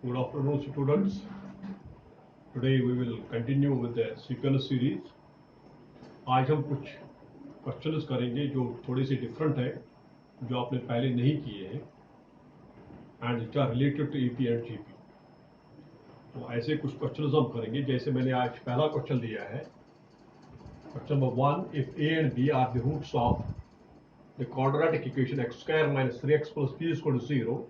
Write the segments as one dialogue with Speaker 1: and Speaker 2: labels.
Speaker 1: Good afternoon, students. Today we will continue with the sequence series. आज हम कुछ questions करेंगे जो थोड़ी सी डिफरेंट है, जो आपने पहले नहीं किए हैं, and it are related to EP and GP. तो ऐसे कुछ क्वेश्चंस हम करेंगे. जैसे मैंने आज पहला क्वेश्चन दिया है, question number 1, if A and B are the roots of the quadratic equation X square minus 3x plus p equal to 0,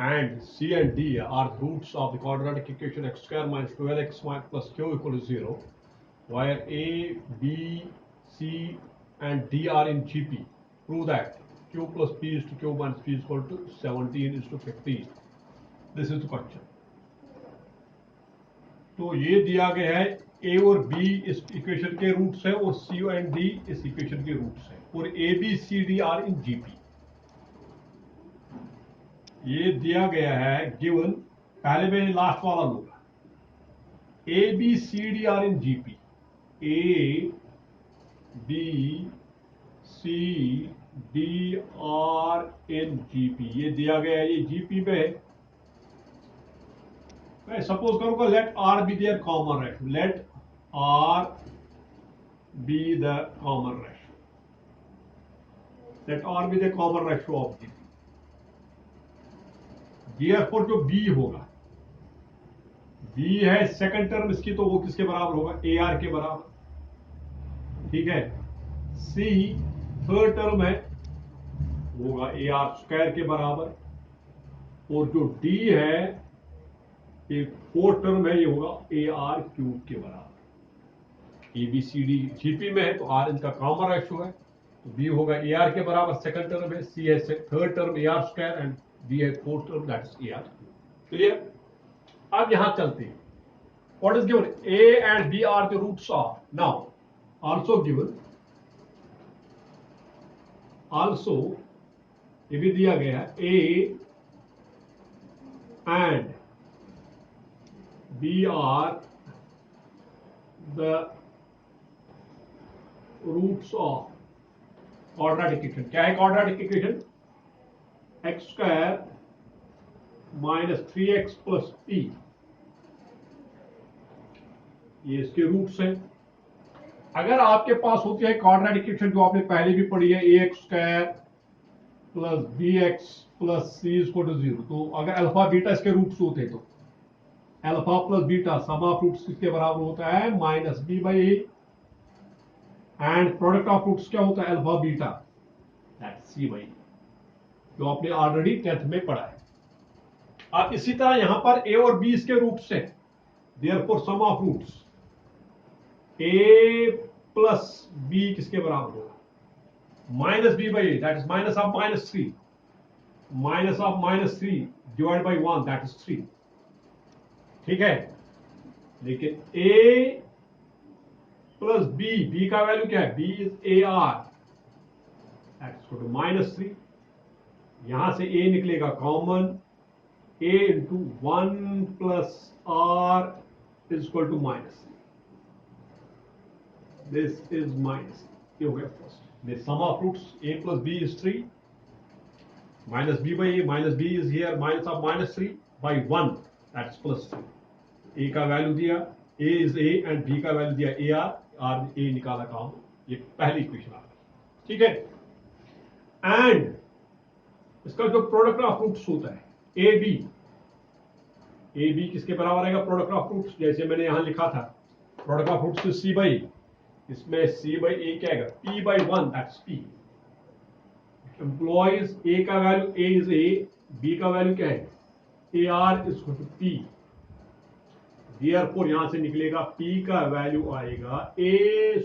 Speaker 1: and C and D are the roots of the quadratic equation x square minus 12x plus q equal to 0, where A, B, C and D are in GP. Prove that q plus p is to q minus p is equal to 17 is to 15. This is the question. तो ये दिया गया है A और B इस equation के roots है और C and D इस इक्वेशन के रूट्स है और A, B, C, D are in GP. ये दिया गया है गिवन. पहले में लास्ट वाला लूंगा. A B C D are in GP. A B C D are in GP. ये दिया गया है, ये जीपी पे है. मैं सपोज करूंगा let R be their common ratio. Let R be the common ratio. Let R be the common ratio of GP. Therefore जो B होगा, B है सेकंड टर्म इसकी, तो वो किसके बराबर होगा? AR के बराबर. ठीक है. C थर्ड टर्म है, होगा AR स्क्वायर के बराबर. और जो D है, ये फोर्थ टर्म है, ये होगा AR क्यूब के बराबर. ABCD GP में है तो R इनका कॉमन रेशियो है, तो B होगा AR के बराबर. सेकंड टर्म है, C है third term AR square and D है fourth term that is AR. Clear? अब यहां चलते हैं. What is given? A and B are the roots of. Now also given, also ये भी दिया गया है A and B are the roots of quadratic equation. क्या है quadratic equation? X square minus 3x plus p, ये इसके roots हैं. अगर आपके पास होती है क्वाड्रेटिक इक्वेशन जो आपने पहले भी पढ़ी है, ax square plus bx plus c equal to 0, तो अगर अल्फा बीटा इसके रूट्स होते तो alpha plus beta sum of roots किसके बराबर होता है? Minus b by A. And product of roots क्या होता है? Alpha beta that c by, जो आपने ऑलरेडी 10th में पढ़ा है. अब इसी तरह यहां पर a और b इसके रूट्स हैं. Therefore sum of roots a plus b किसके बराबर होगा? Minus b by A that is minus of minus 3. Minus of minus 3 divide by 1 that is 3. ठीक है. लेकिन a प्लस b का वैल्यू क्या है? b is AR that is equal to minus 3. यहां से a निकलेगा common, a into 1 plus r is equal to minus. This is minus. ये हो गया first. The sum of roots a plus b is 3, minus b by a, minus b is here minus of minus 3 by 1 that's plus 3. a का value दिया, a is a and b का value दिया AR, r a निकाला common. ये पहली equation आ गई. ठीक है. एंड इसका जो प्रोडक्ट ऑफ रूट्स होता है ए बी किसके बराबर आएगा? प्रोडक्ट ऑफ रूट्स जैसे मैंने यहां लिखा था, product of roots C by, इसमें सी बाई ए क्या आएगा? P by 1 that's P. Implies A का value A is A, B का वैल्यू क्या है? AR is to P. Therefore यहां से निकलेगा पी का वैल्यू आएगा A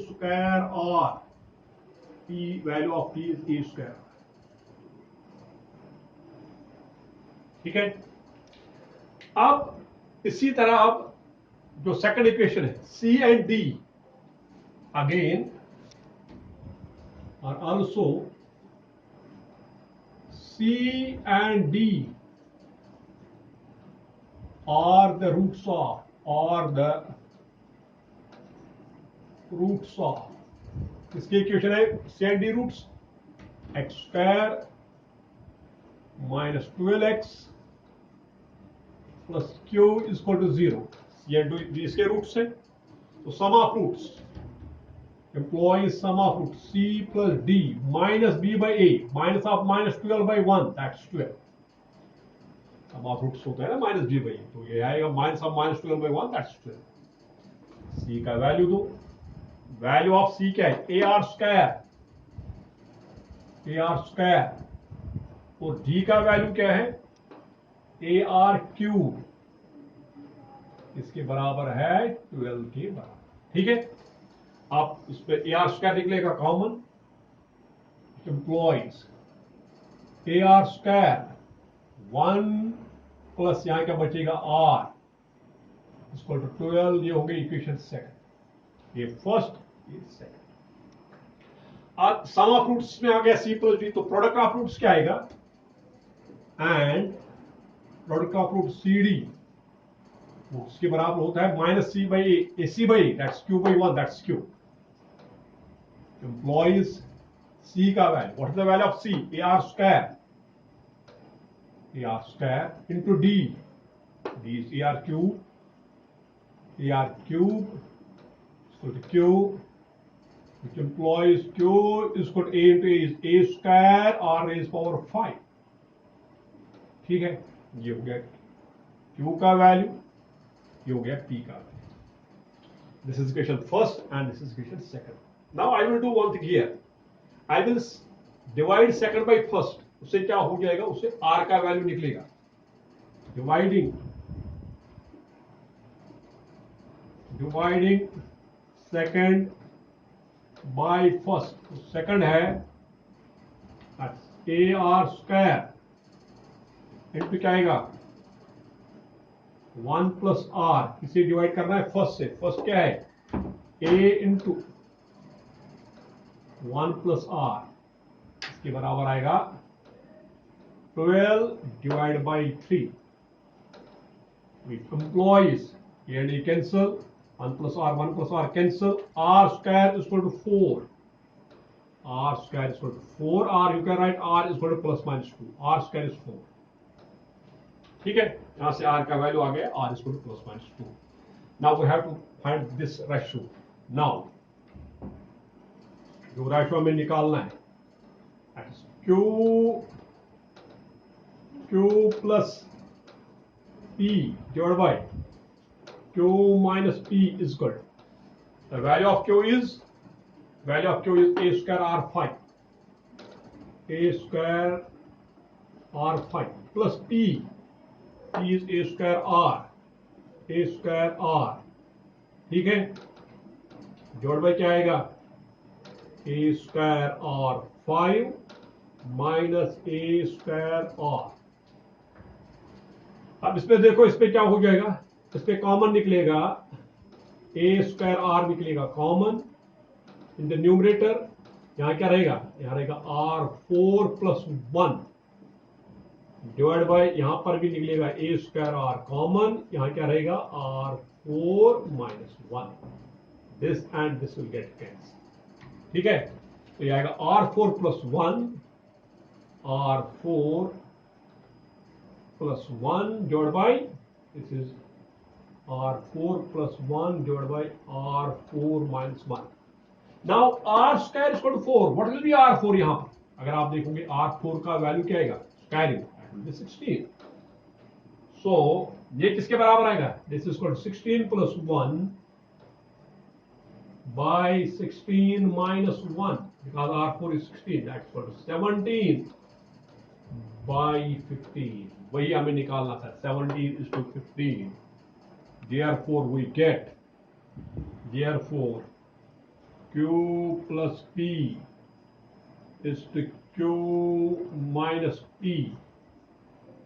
Speaker 1: square R. P value of P is A square. ठीक है. अब इसी तरह अब जो सेकंड इक्वेशन है C एंड D अगेन और also C and D are the roots of इसकी इक्वेशन है C and D roots X square minus 12x plus Q is equal to 0, ये इसके रूट्स है, तो sum of roots employee sum of root c plus d minus b by a minus of minus 12 by 1, that's 12. sum of roots होता है ना minus b by a, तो ये आएगा minus of minus 12 by 1, that's 12. c का value दो, value of c क्या है, ar स्क्वायर, और d का वैल्यू क्या है, ar क्यूब, इसके बराबर है 12 के बराबर, ठीक है। आप इस पे AR स्क्वायर निकलेगा common, employees AR square 1 plus यहां क्या बचेगा R इक्वल टू 12, ये हो गई इक्वेशन सेकंड, ये फर्स्ट ये सेकंड। अब सम ऑफ रूट्स में आ गया C प्लस D, तो प्रोडक्ट ऑफ रूट्स क्या आएगा, and product of root CD उसके बराबर होता है minus C by A, AC by A, that's Q by 1, that's Q। employees C का वैल्यू, what is the value of C, AR square into D is AR cube equal to Q, which employs Q is equal to A into A is A square R raised power 5, ठीक है। ये हो गया Q का value, ये हो गया P का value. This is equation first and this is equation second. Now I will do one thing here. I will divide second by first. उससे क्या हो जाएगा, उससे R का वैल्यू निकलेगा। Dividing second by first. Second है AR square into क्या आएगा 1 प्लस R, किसे डिवाइड करना है फर्स्ट से, फर्स्ट क्या है A इंटू 1 प्लस R, इसके बराबर आएगा 12 divide by 3, with employees and you cancel 1 plus R cancel, R square is equal to 4, R square is equal to 4, R you can write R is equal to plus minus 2, R square is 4, ठीक है। यहां से R का value आ गया, R is equal to plus minus 2. Now we have to find this ratio. Now जो ratio हमें निकालना है, Q plus P divide by Q minus P is equal, the value of Q is A square R5, A square R5 plus P is A square R, ठीक है। Divide by क्या आएगा, A square R5 minus A square R। अब इसमें देखो, इस पे क्या हो जाएगा, इस पे कॉमन निकलेगा, A स्क्वायर R निकलेगा कॉमन इन द न्यूमरेटर, यहां क्या रहेगा, यहां रहेगा R4 प्लस 1 डिवाइड बाय, यहां पर भी निकलेगा A स्क्वायर R कॉमन, यहां क्या रहेगा R4 minus 1, this and this will get cancel, ठीक है। तो ये आएगा R4 plus 1, R4 plus 1 divide by, this is R4 plus 1 divide by R4 minus 1। Now R square is equal to 4, what will be R4, यहां पर अगर आप देखोगे R4 का वैल्यू क्या आएगा, स्क्वायरिंग 16, सो ये किसके बराबर आएगा, this is equal to 16 plus 1 by 16 minus 1, because R4 is 16, that's equal to 17 by 15, वही हमें निकालना था, 17 is to 15, therefore we get, therefore Q plus P is to Q minus P,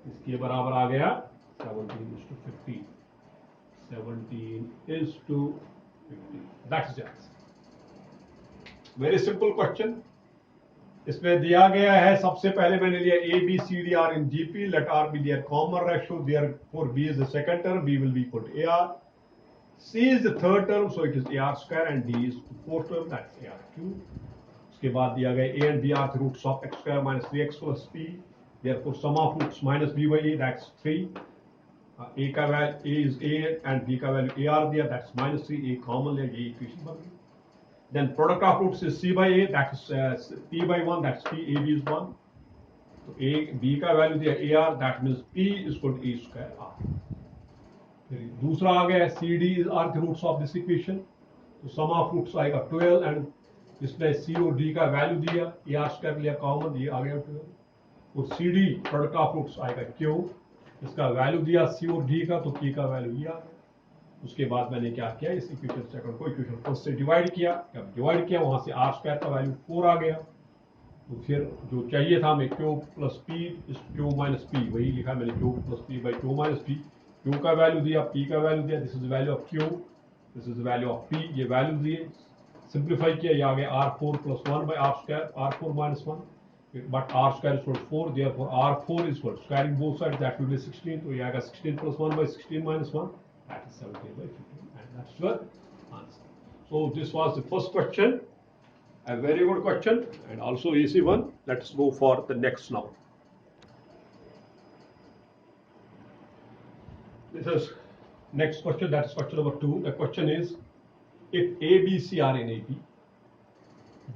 Speaker 1: इसके बराबर आ गया 17 is to 15, 17 is to 50. That's the answer. Very simple question. इसमें दिया गया है, सबसे पहले मैंने लिया A, B, C, D are in GP. Let R be their common ratio. Therefore, B is the second term. B will be equal to AR. C is the third term, so it is AR square, and D is the fourth term. That's AR cube. उसके बाद दिया गया A and B are the roots of x square minus 3x plus P. Therefore, sum of roots minus B by A, that's 3. A का value A is A and B का value A R दिया, that's -3, A common लिया, ये equation बन गई. Then product of roots is C by A, that is P by 1, that's P, A B is 1. तो A B का value दिया A R, that means P is equal to A square R. फिर दूसरा आ गया C D are the roots of this equation. तो sum of roots आएगा 12 and इसमें सी और डी का वैल्यू दिया, ए आर स्क्वायर लिया कॉमन, ये आ गया 12. और सी डी प्रोडक्ट ऑफ रूट्स आएगा क्यू, इसका वैल्यू दिया सी और डी का, तो पी का वैल्यू ये आ गया. उसके बाद मैंने क्या किया, इस इक्वेशन सेकंड को इक्वेशन फर्स्ट से डिवाइड किया. जब डिवाइड किया वहां से आर स्क्वायर का वैल्यू 4 आ गया. तो फिर जो चाहिए था हमें क्यू प्लस पी इस क्यू माइनस पी, वही लिखा मैंने Q plus P by Q minus P. Q का वैल्यू दिया, पी का वैल्यू दिया, this is value of Q, this is value of P, ये वैल्यू दिए, सिंप्लीफाई किया, ये आ गया R4 plus 1 by R square, R4 minus 1, but r square is equal to 4, therefore r4 is equal to squaring both sides, that will be 16. तो ये आएगा 16 plus 1 by 16 minus 1, that is 17 by 15, and that's your answer. So this was the first question, a very good question and also easy one. Let's go for the next now. This is next question, that is question number 2. The question is, if A, B, C are in AP,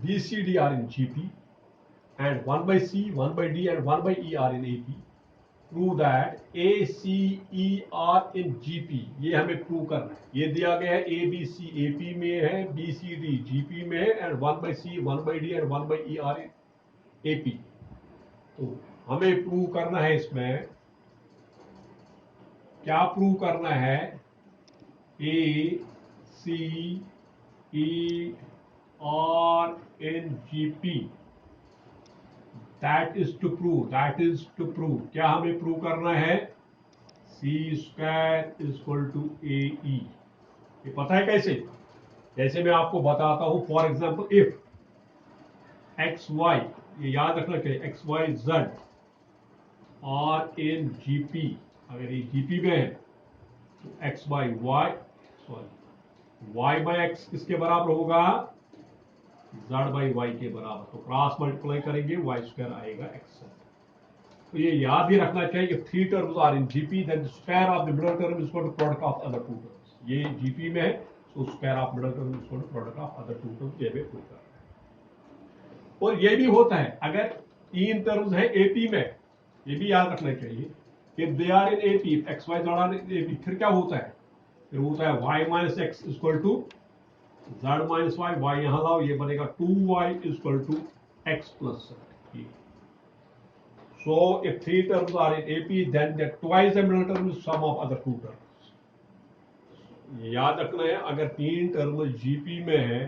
Speaker 1: B, C, D are in GP, and 1 by C, 1 by D and 1 by E are in AP, prove that A, C, E are in GP. ये हमें prove करना है. ये दिया गया है A, B, C AP में है, B, C, D GP में है, and 1 by C, 1 by D and 1 by E are in AP. तो हमें प्रूव करना है, इसमें क्या प्रूव करना है, A, C, E are in GP. That is to prove, क्या हमें प्रूव करना है, C square is equal to AE. ये पता है कैसे, जैसे मैं आपको बताता हूं. फॉर एग्जाम्पल, इफ XY, ये याद रखना चाहिए, XYZ आर इन GP, अगर ये GP में है तो X by Y, sorry Y by X किसके बराबर होगा, Z बाई वाई के बराबर. तो क्रॉस मल्टीप्लाई करेंगे, वाई स्क्वायर आएगा X. तो ये याद भी रखना चाहिए, if three terms are in GP, then the square of the middle term is equal to product of other two terms. ये GP में है, so square of middle term is equal to product of other two terms. ये भी prove करना है. और ये भी होता है अगर तीन टर्म्स है AP में, ये भी याद रखना चाहिए, if they are in AP, X Y Z are in AP, फिर क्या होता है, फिर होता है y minus x is equal to z minus y, y यहाँ लाओ, ये बनेगा 2y is equal to x plus z. So if three terms are in AP, then the twice the middle term is sum of other two terms. याद रखना है, अगर तीन term GP में है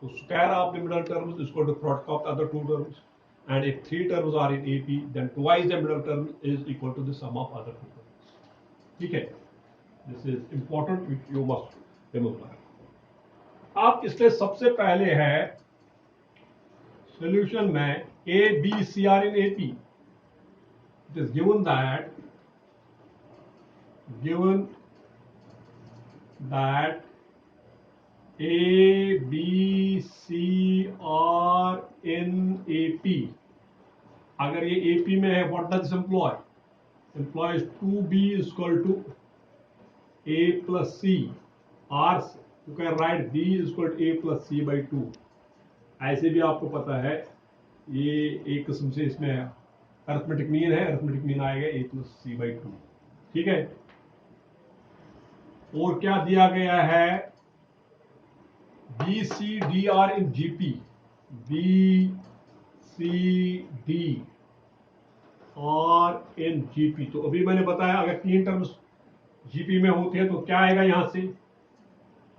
Speaker 1: तो square of the middle terms is equal to product of other two terms, and if three terms are in AP, then twice the middle term is equal to the sum of other two terms. ठीक है, this is important which you must remember. आप इसलिए सबसे पहले है solution में A, B, C are in AP. It is given that A, B, C are in AP. अगर ये AP में है, what does this imply? Implies 2B is equal to A plus C, or you can write B is equal to A plus C by 2. ऐसे भी आपको पता है, ये एक किस्म से इसमें अरिथमेटिक मीन है, अरिथमेटिक मीन आएगा A प्लस C बाई 2. ठीक है. और क्या दिया गया है, B, C, D are in GP. B, C, D are in GP. तो अभी मैंने बताया, अगर तीन टर्म्स GP में होते हैं तो क्या आएगा यहां से,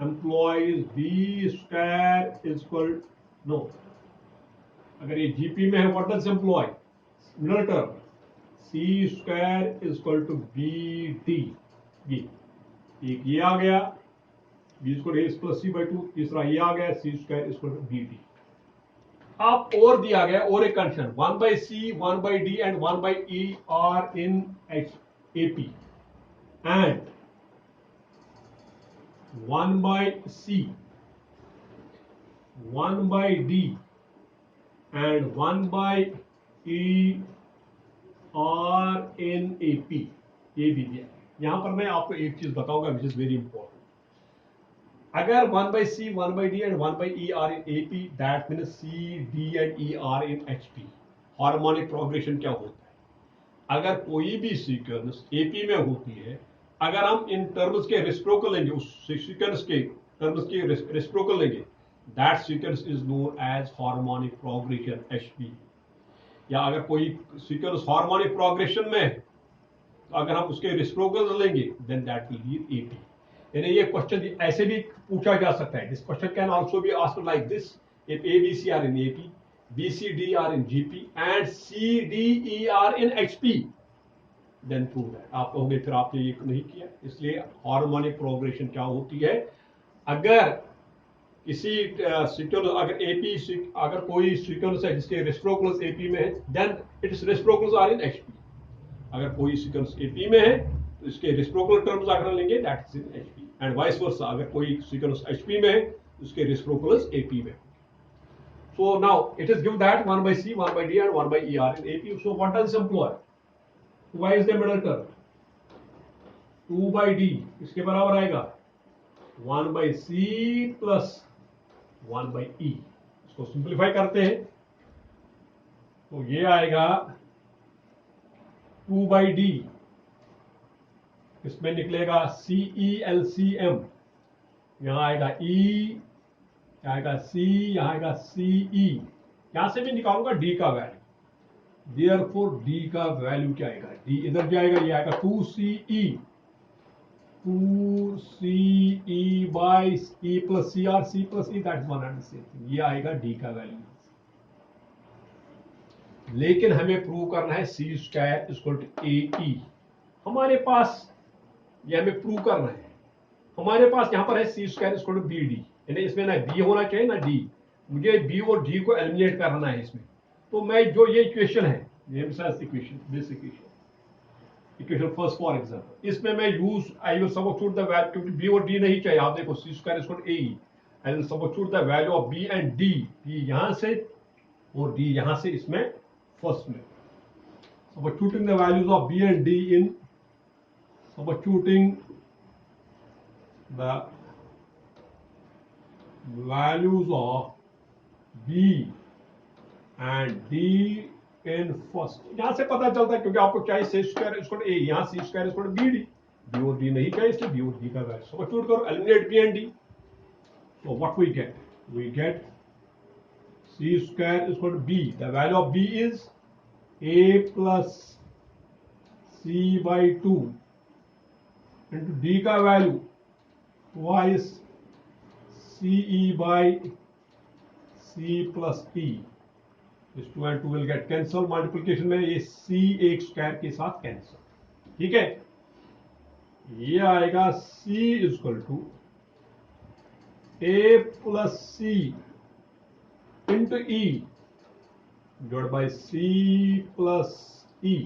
Speaker 1: implies B square is equal, no, अगर ये GP में है, what does imply, middle term C square is equal to BD. एक ये आ गया, B square A plus C by 2, तीसरा ये आ गया, C square is equal to BD. अब और दिया गया और एक condition, 1 by C, 1 by D and 1 by E are in AP, and 1 by C, 1 by D and 1 by E are in AP. ये भी दिया. यहां पर मैं आपको एक चीज बताऊंगा विच इज वेरी इंपॉर्टेंट. अगर 1/c 1/d and 1/e are in AP, that means C, D and E are in HP. Harmonic progression क्या होता है? अगर कोई भी सीक्वेंस AP में होती है, अगर हम इन टर्म्स के रेसिप्रोकल लेंगे, उस सीक्वेंस के टर्म्स के रेसिप्रोकल लेंगे, that sequence is known as harmonic progression HP. या अगर कोई सीक्वेंस हार्मोनिक प्रोग्रेशन में है, तो अगर हम उसके रेसिप्रोकल लेंगे, then that will be AP. यानी ये क्वेश्चन ऐसे भी पूछा जा सकता है. This question can also be asked like this. If A, B, C are in AP, B, C, D are in GP and C, D, E are in HP, then prove that. आप कहोगे फिर आपने ये नहीं किया. इसलिए harmonic progression क्या होती है? अगर किसी सीक्वेंस, अगर AP, अगर कोई सीक्वेंस है जिसके रेसिप्रोकल्स AP में है, then its reciprocals are in HP. अगर कोई सीक्वेंस AP में है तो इसके रेसिप्रोकल टर्म्स अगर लेंगे, that is in HP. And vice versa, अगर कोई सीक्वेंस HP में है तो उसके रेसिप्रोकल्स AP में. So now it is given that 1/c, 1/d and 1/e are in AP. So what does this employ? Why is the middle term? 2/d इसके बराबर आएगा 1/c plus 1/e. इसको simplify करते हैं तो ये आएगा 2/d. इसमें निकलेगा CE LCM. यहां आएगा E, आएगा C, यहां आएगा CE. यहां से भी निकालूंगा D का वैल्यू. Therefore D का वैल्यू क्या आएगा? D इधर जाएगा, ये आएगा 2CE. 2CE by E plus CR, C plus E, that is one and the same thing. ये आएगा D का वैल्यू. लेकिन हमें प्रूव करना है C square equal to AE. हमारे पास ये हमें प्रूव करना है. हमारे पास यहां पर है C square equal to BD. यानी इसमें ना B होना चाहिए ना D. मुझे B और D को एलिमिनेट करना है इसमें. तो मैं जो ये इक्वेशन है, ये equation, this equation first for example, इसमें मैं use I will substitute the value, क्योंकि B और D नहीं चाहिए. आप देखो C square equal to AE. I will substitute the value of B and D. B यहां से और D यहां से इसमें फर्स्ट में. Substituting the values of B and D in substituting the values of B and D in first. यहां से पता चलता है, क्योंकि आपको चाहिए C square equal to A, यहां C square equal to BD. B और D नहीं चाहिए, इसलिए B और D का वैल्यू सब्स्टिट्यूट करो, eliminate B and D. So what we get? We get C square is equal to B. The value of B is A plus C by 2 into D का value twice CE by C plus E. This 2 and 2 will get cancel. Multiplication में ये C एक square के साथ cancel. ठीक है, ये आएगा C is equal to A plus C into E divided by C plus E.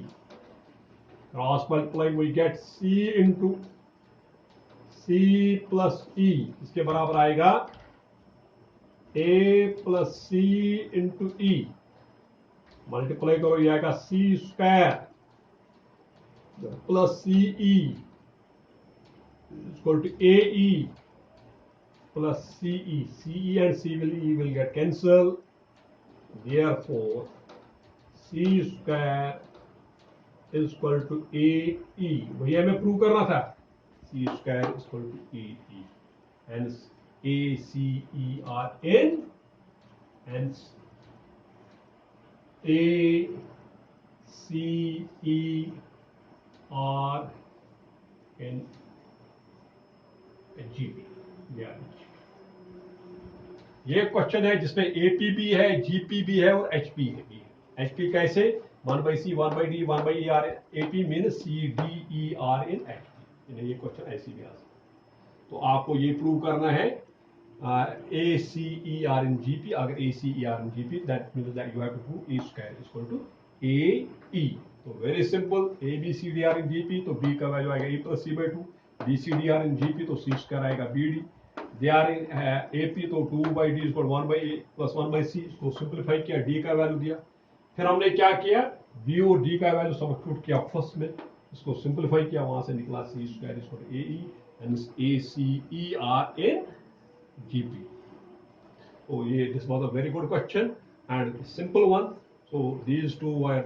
Speaker 1: Cross multiplying we get C into C plus E. इसके बराबर आएगा A plus C into E. Multiply करो, ये आएगा C square plus CE equal to AE plus CE. CE and CE will get cancelled. Therefore, C square is equal to AE. वही हमें prove करना था. C square is equal to AE. Hence, ACE are in. Hence, ACE are in GP. ये question है जिसमें AP भी है, GP भी है और HP भी है. HP कैसे? 1/C, 1/D, 1/E are in AP means C, D, E are in HP. ये क्वेश्चन ऐसे भी आ सकता है. तो आपको ये प्रूव करना है ACE are in GP. अगर ACE are in GP, that means that you have to prove A square is equal to AE. तो very simple. ABCD are in GP, तो B का वैल्यू आएगा A plus C by 2. BCD are in GP, तो C square आएगा BD. They are in AP, तो 2/D is equal to 1/A plus 1/C. इसको simplify किया, D का value दिया. फिर हमने क्या किया? B और D का वैल्यू सब्स्टिट्यूट किया फर्स्ट में. इसको सिंपलीफाई किया, वहां से निकला C square is A E and A C E are in G P. तो ये this was a very good question and simple one. So these two are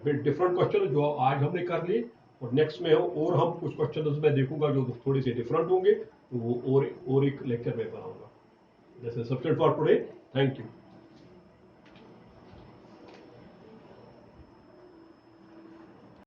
Speaker 1: bit different question जो आज हमने कर लिए, और नेक्स्ट में और हम कुछ क्वेश्चन मैं देखूंगा जो थोड़े से डिफरेंट होंगे, तो वो और एक लेक्चर में बनाऊंगा। This is sufficient for today. Thank you.